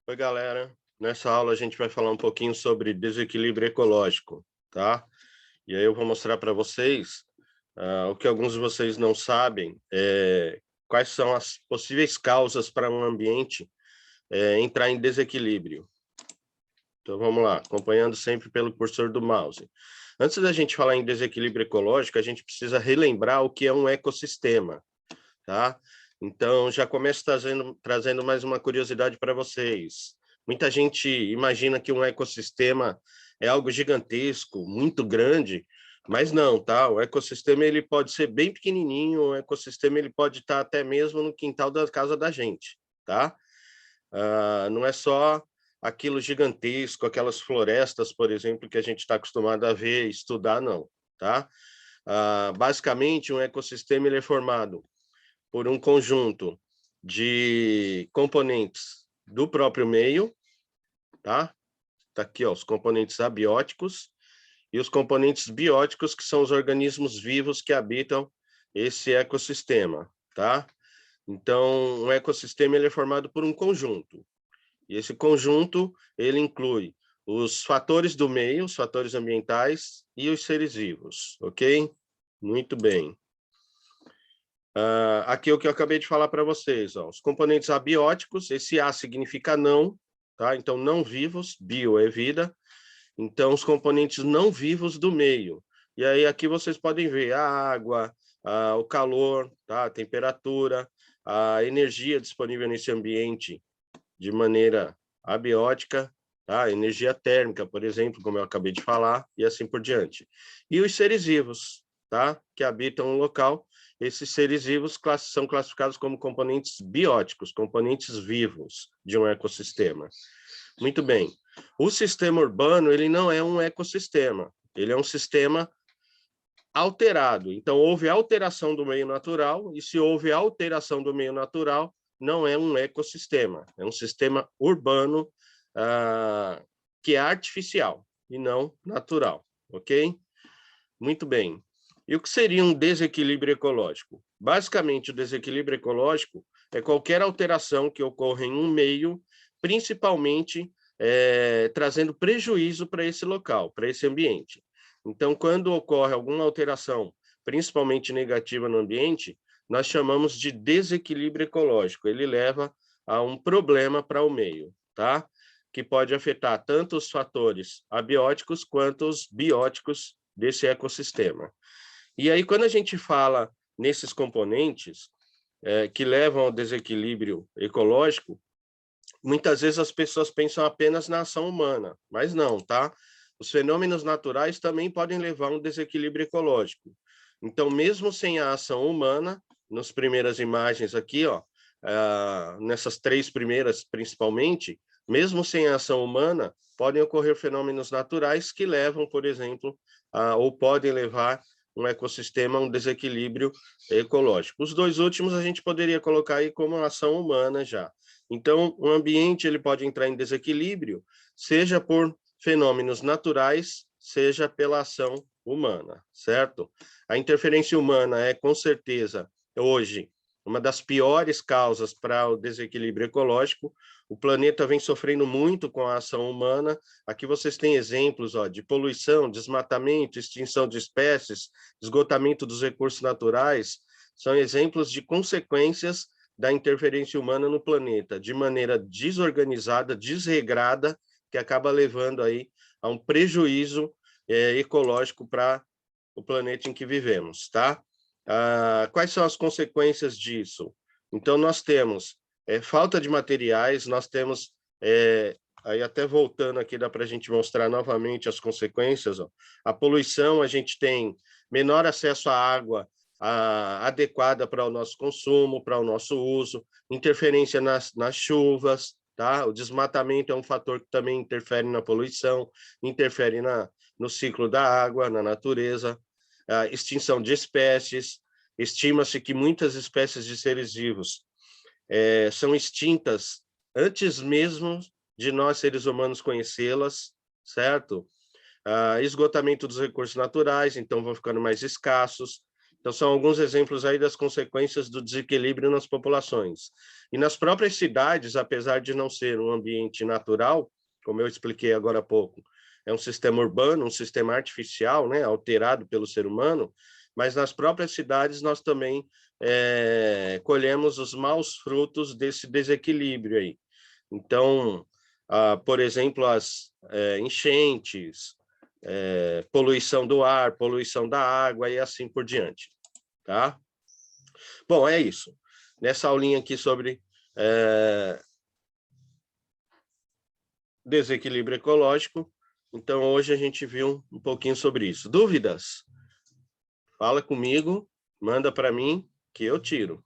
Oi, galera. Nessa aula a gente vai falar um pouquinho sobre desequilíbrio ecológico, tá? E aí eu vou mostrar para vocês o que alguns de vocês não sabem, quais são as possíveis causas para um ambiente entrar em desequilíbrio. Então vamos lá, acompanhando sempre pelo cursor do mouse. Antes da gente falar em desequilíbrio ecológico, a gente precisa relembrar o que é um ecossistema, tá? Então, já começo trazendo mais uma curiosidade para vocês. Muita gente imagina que um ecossistema é algo gigantesco, muito grande, mas não, tá? O ecossistema ele pode ser bem pequenininho, o ecossistema ele pode estar até mesmo no quintal da casa da gente, tá? Não é só aquilo gigantesco, aquelas florestas, por exemplo, que a gente está acostumado a ver, estudar, não, tá? Basicamente, um ecossistema ele é formado por um conjunto de componentes do próprio meio, tá? Tá aqui, ó, os componentes abióticos e os componentes bióticos, que são os organismos vivos que habitam esse ecossistema, tá? Então, um ecossistema ele é formado por um conjunto. E esse conjunto, ele inclui os fatores do meio, os fatores ambientais e os seres vivos, ok? Muito bem. Aqui é o que eu acabei de falar para vocês, ó, os componentes abióticos, esse A significa não, tá? Então, não vivos, bio é vida, então os componentes não vivos do meio. E aí aqui vocês podem ver a água, o calor, tá? A temperatura, a energia disponível nesse ambiente de maneira abiótica, tá? Energia térmica, por exemplo, como eu acabei de falar, e assim por diante. E os seres vivos, tá? Que habitam o local. Esses seres vivos são classificados como componentes bióticos, componentes vivos de um ecossistema. Muito bem. O sistema urbano, ele não é um ecossistema, ele é um sistema alterado. Então, houve alteração do meio natural, e se houve alteração do meio natural, não é um ecossistema, é um sistema urbano que é artificial e não natural, ok? Muito bem. E o que seria um desequilíbrio ecológico? Basicamente, o desequilíbrio ecológico é qualquer alteração que ocorra em um meio, principalmente trazendo prejuízo para esse local, para esse ambiente. Então, quando ocorre alguma alteração, principalmente negativa no ambiente, nós chamamos de desequilíbrio ecológico. Ele leva a um problema para o meio, tá? Que pode afetar tanto os fatores abióticos quanto os bióticos desse ecossistema. E aí, quando a gente fala nesses componentes que levam ao desequilíbrio ecológico, muitas vezes as pessoas pensam apenas na ação humana, mas não, tá? Os fenômenos naturais também podem levar a um desequilíbrio ecológico. Então, mesmo sem a ação humana, nas primeiras imagens aqui, ó, nessas três primeiras principalmente, mesmo sem a ação humana, podem ocorrer fenômenos naturais que levam, por exemplo, ou podem levar um ecossistema a um desequilíbrio ecológico. Os dois últimos a gente poderia colocar aí como ação humana já. Então, o ambiente ele pode entrar em desequilíbrio, seja por fenômenos naturais, seja pela ação humana, certo? A interferência humana é, com certeza, hoje, uma das piores causas para o desequilíbrio ecológico. O planeta vem sofrendo muito com a ação humana. Aqui vocês têm exemplos de poluição, desmatamento, extinção de espécies, esgotamento dos recursos naturais. São exemplos de consequências da interferência humana no planeta, de maneira desorganizada, desregrada, que acaba levando aí a um prejuízo ecológico para o planeta em que vivemos, tá? Quais são as consequências disso? Então, nós temos falta de materiais, nós temos, aí até voltando aqui, dá para a gente mostrar novamente as consequências, ó. A poluição, a gente tem menor acesso à água adequada para o nosso consumo, para o nosso uso, interferência nas chuvas, tá? O desmatamento é um fator que também interfere na poluição, interfere no ciclo da água, na natureza, a extinção de espécies. Estima-se que muitas espécies de seres vivos são extintas antes mesmo de nós, seres humanos, conhecê-las, certo? Esgotamento dos recursos naturais, então vão ficando mais escassos. Então, são alguns exemplos aí das consequências do desequilíbrio nas populações. E nas próprias cidades, apesar de não ser um ambiente natural, como eu expliquei agora há pouco, é um sistema urbano, um sistema artificial, né, alterado pelo ser humano, mas nas próprias cidades nós também colhemos os maus frutos desse desequilíbrio aí. Então, por exemplo, as enchentes, poluição do ar, poluição da água e assim por diante, tá? Bom, é isso. Nessa aulinha aqui sobre desequilíbrio ecológico, então hoje a gente viu um pouquinho sobre isso. Dúvidas? Fala comigo, manda para mim que eu tiro.